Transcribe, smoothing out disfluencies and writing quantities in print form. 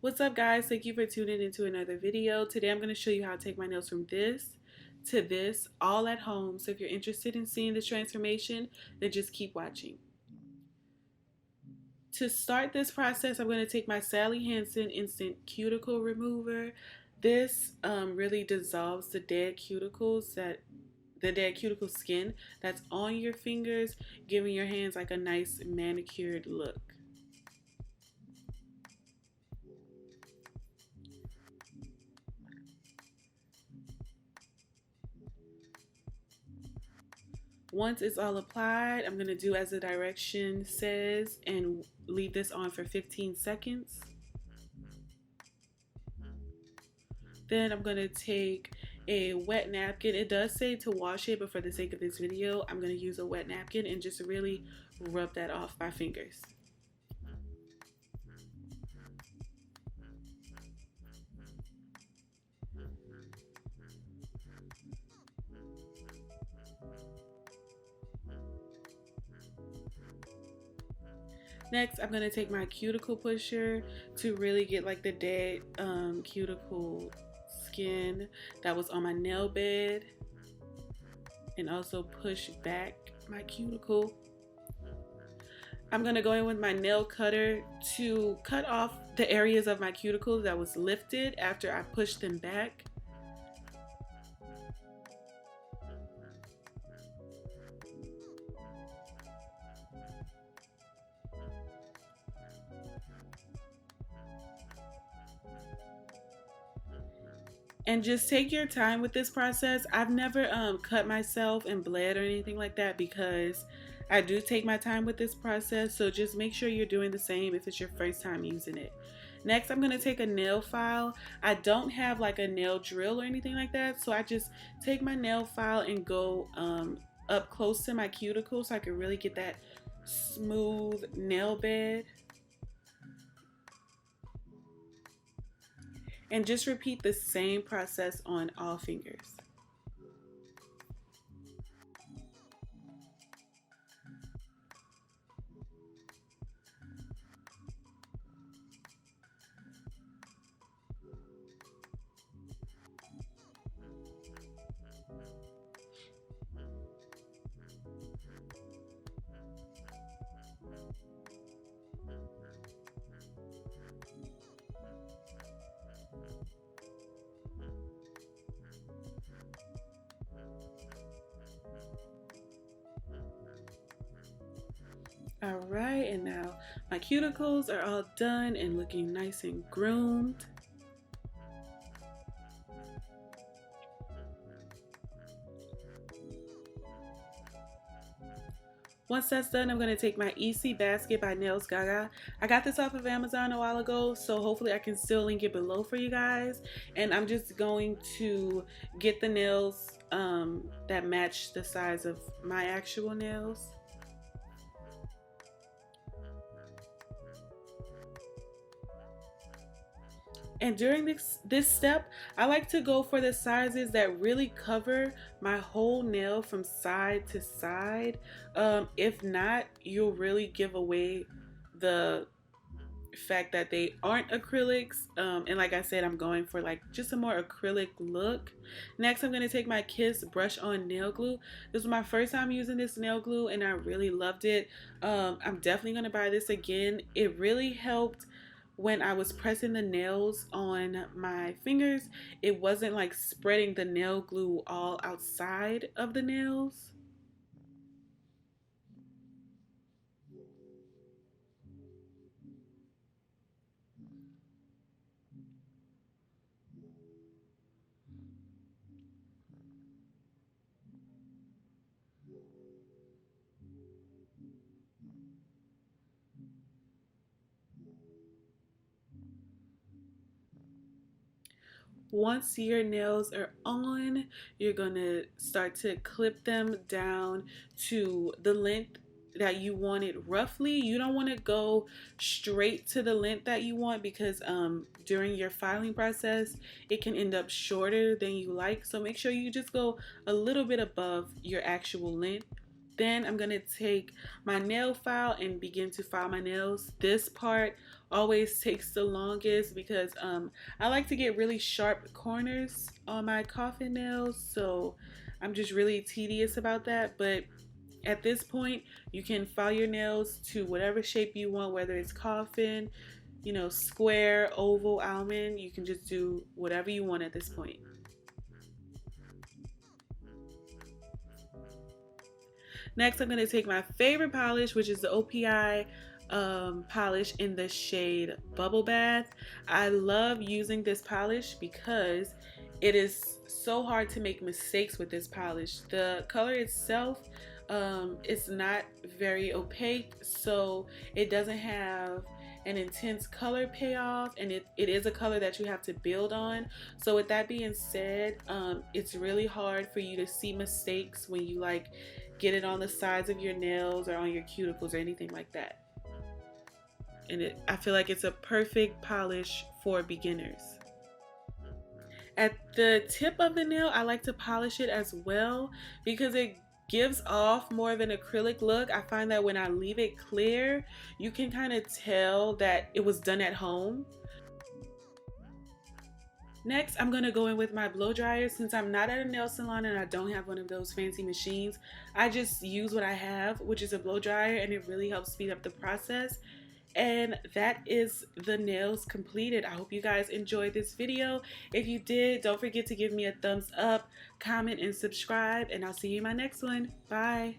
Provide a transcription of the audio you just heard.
What's up, guys? Thank you for tuning into another video. Today I'm going to show you how to take my nails from this to this all at home. So if you're interested in seeing this transformation, then just keep watching. To start this process, I'm going to take my Sally Hansen Instant Cuticle Remover. This really dissolves the dead cuticles cuticle skin that's on your fingers, giving your hands like a nice manicured look. Once it's all applied, I'm going to do as the direction says and leave this on for 15 seconds. Then I'm going to take a wet napkin. It does say to wash it, but for the sake of this video, I'm going to use a wet napkin and just really rub that off my fingers. Next, I'm going to take my cuticle pusher to really get like the dead cuticle skin that was on my nail bed and also push back my cuticle. I'm going to go in with my nail cutter to cut off the areas of my cuticle that was lifted after I pushed them back. And just take your time with this process. I've never cut myself and bled or anything like that because I do take my time with this process. So just make sure you're doing the same if it's your first time using it. Next, I'm going to take a nail file. I don't have like a nail drill or anything like that. So I just take my nail file and go up close to my cuticle so I can really get that smooth nail bed. And just repeat the same process on all fingers. Alright, and now my cuticles are all done and looking nice and groomed. Once that's done, I'm going to take my EC basket by Nails Gaga. I got this off of Amazon a while ago, so hopefully I can still link it below for you guys. And I'm just going to get the nails that match the size of my actual nails. And during this step, I like to go for the sizes that really cover my whole nail from side to side. If not, you'll really give away the fact that they aren't acrylics. And like I said, I'm going for like just a more acrylic look. Next, I'm going to take my Kiss brush on nail glue. This was my first time using this nail glue and I really loved it. I'm definitely going to buy this again. It really helped when I was pressing the nails on my fingers. It wasn't like spreading the nail glue all outside of the nails. Once your nails are on, you're gonna start to clip them down to the length that you want it roughly. You don't want to go straight to the length that you want because during your filing process it can end up shorter than you like. So make sure you just go a little bit above your actual length. Then I'm gonna take my nail file and begin to file my nails. This part always takes the longest because I like to get really sharp corners on my coffin nails, so I'm just really tedious about that. But at this point, you can file your nails to whatever shape you want, whether it's coffin, you know, square, oval, almond. You can just do whatever you want at this point. Next, I'm going to take my favorite polish, which is the OPI polish in the shade Bubble Bath. I love using this polish because it is so hard to make mistakes with this polish. The color itself is not very opaque, so it doesn't have an intense color payoff, and it is a color that you have to build on. So with that being said, it's really hard for you to see mistakes when you like get it on the sides of your nails or on your cuticles or anything like that. And I feel like it's a perfect polish for beginners. At the tip of the nail, I like to polish it as well because it gives off more of an acrylic look. I find that when I leave it clear, you can kind of tell that it was done at home. Next, I'm going to go in with my blow dryer. Since I'm not at a nail salon and I don't have one of those fancy machines, I just use what I have, which is a blow dryer, and it really helps speed up the process. And that is the nails completed. I hope you guys enjoyed this video. If you did, don't forget to give me a thumbs up, comment, and subscribe, and I'll see you in my next one. Bye.